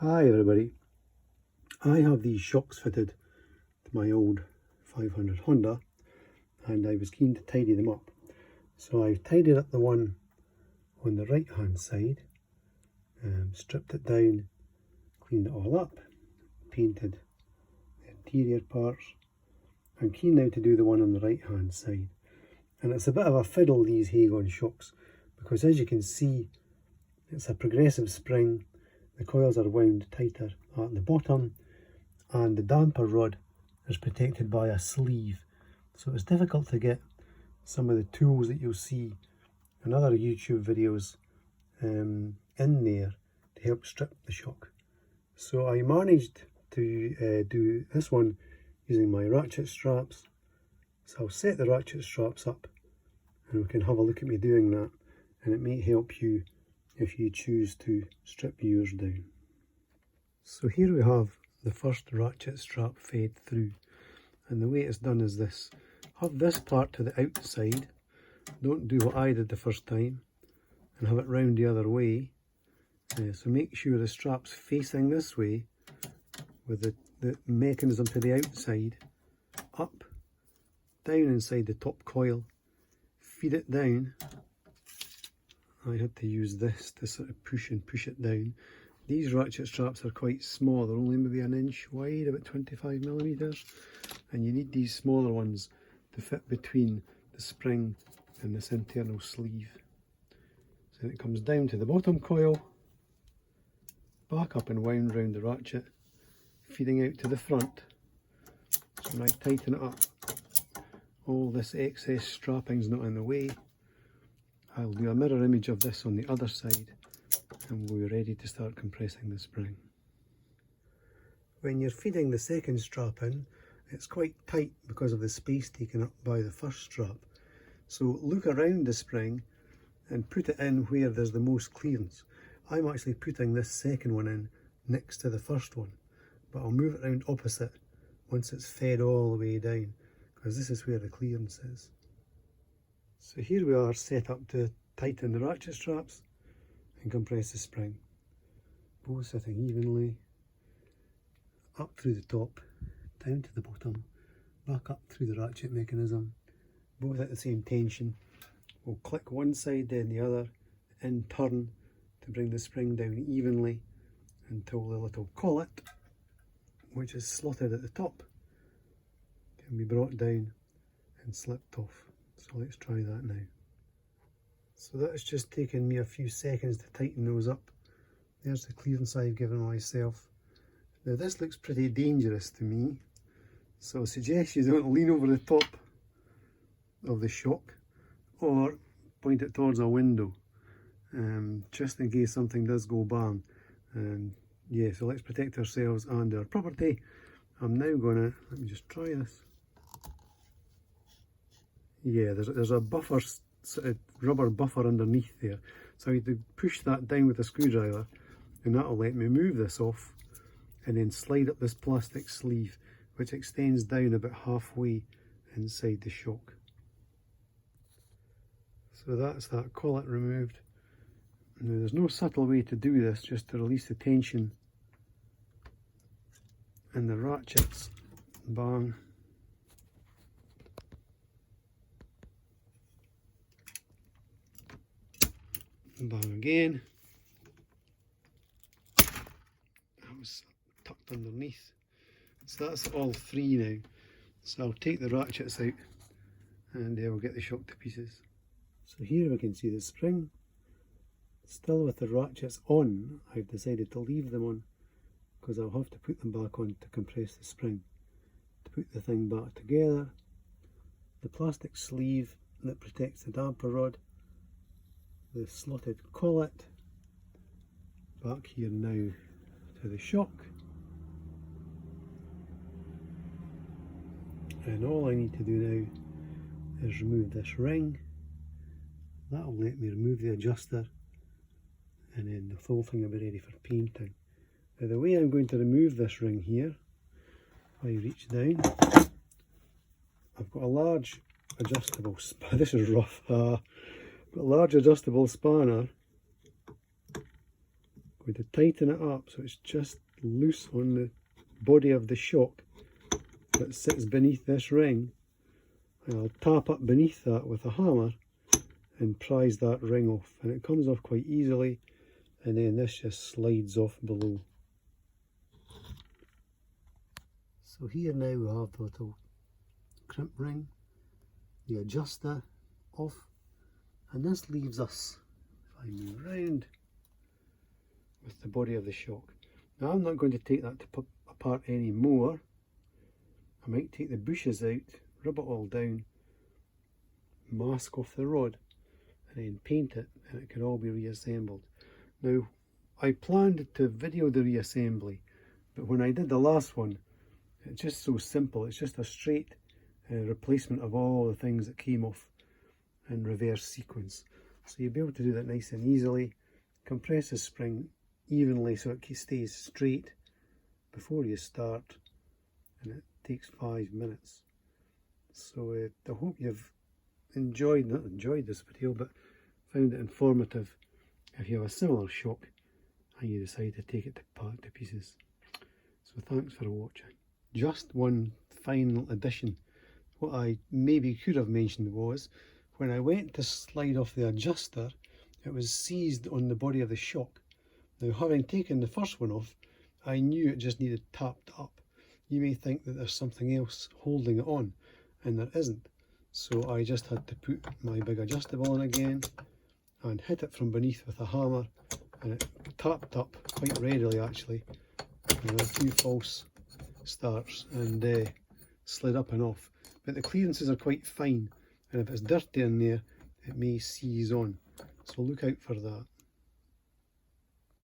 Hi everybody, I have these shocks fitted to my old 500 Honda and I was keen to tidy them up. So I've tidied up the one on the right hand side, stripped it down, cleaned it all up, painted the interior parts. I'm keen now to do the one on the right hand side. And it's a bit of a fiddle, these Hagon shocks, because as you can see it's a progressive spring. The coils are wound tighter at the bottom and the damper rod is protected by a sleeve. So it's difficult to get some of the tools that you'll see in other YouTube videos in there to help strip the shock. So I managed to do this one using my ratchet straps. So I'll set the ratchet straps up and we can have a look at me doing that, and it may help you if you choose to strip yours down. So here we have the first ratchet strap fed through, and the way it's done is this. Have this part to the outside, don't do what I did the first time and have it round the other way. So make sure the strap's facing this way with the mechanism to the outside, up, down inside the top coil, feed it down. I had to use this to sort of push it down. These ratchet straps are quite small, they're only maybe an inch wide, about 25mm, and you need these smaller ones to fit between the spring and this internal sleeve. So then it comes down to the bottom coil, back up and wound round the ratchet, feeding out to the front. So when I tighten it up, all this excess strapping's not in the way. I'll do a mirror image of this on the other side and we'll be ready to start compressing the spring. When you're feeding the second strap in, it's quite tight because of the space taken up by the first strap. So look around the spring and put it in where there's the most clearance. I'm actually putting this second one in next to the first one, but I'll move it around opposite once it's fed all the way down, because this is where the clearance is. So here we are set up to tighten the ratchet straps and compress the spring. Both sitting evenly, up through the top, down to the bottom, back up through the ratchet mechanism, both at the same tension. We'll click one side then the other, in turn, to bring the spring down evenly until the little collet, which is slotted at the top, can be brought down and slipped off. So let's try that now. So that's just taken me a few seconds to tighten those up. There's the clearance I've given myself. Now this looks pretty dangerous to me, so I suggest you don't lean over the top of the shock or point it towards a window, just in case something does go bang. Yeah, so let's protect ourselves and our property. I'm now gonna, let me just try this. Yeah, there's a buffer, sort of rubber buffer underneath there. So I need to push that down with a screwdriver and that'll let me move this off and then slide up this plastic sleeve which extends down about halfway inside the shock. So that's that collet removed. Now there's no subtle way to do this, just to release the tension and the ratchets, bang. Bang again. That was tucked underneath. So that's all three now. So I'll take the ratchets out and we'll get the shock to pieces. So here we can see the spring. Still with the ratchets on, I've decided to leave them on because I'll have to put them back on to compress the spring. To put the thing back together, the plastic sleeve that protects the damper rod, the slotted collet, back here now to the shock, and all I need to do now is remove this ring. That'll let me remove the adjuster and then the whole thing will be ready for painting. Now the way I'm going to remove this ring here, if I reach down, I've got a large adjustable spanner. This is rough. Got a large adjustable spanner going to tighten it up so it's just loose on the body of the shock that sits beneath this ring, and I'll tap up beneath that with a hammer and prise that ring off, and it comes off quite easily, and then this just slides off below. So here now we have the little crimp ring, the adjuster off, and this leaves us, if I move round, with the body of the shock. Now I'm not going to take that to put apart any more. I might take the bushes out, rub it all down, mask off the rod, and then paint it, and it can all be reassembled. Now I planned to video the reassembly, but when I did the last one, it's just so simple. It's just a straight replacement of all the things that came off in reverse sequence. So you'll be able to do that nice and easily. Compress the spring evenly so it stays straight before you start, and it takes 5 minutes. So I hope you've not enjoyed this video, but found it informative if you have a similar shock and you decide to take it to pieces. So thanks for watching. Just one final addition. What I maybe could have mentioned was, when I went to slide off the adjuster, it was seized on the body of the shock. Now, having taken the first one off, I knew it just needed tapped up. You may think that there's something else holding it on, and there isn't. So I just had to put my big adjustable on again and hit it from beneath with a hammer, and it tapped up quite readily actually. And a few false starts and slid up and off. But the clearances are quite fine, and if it's dirty in there, it may seize on. So look out for that.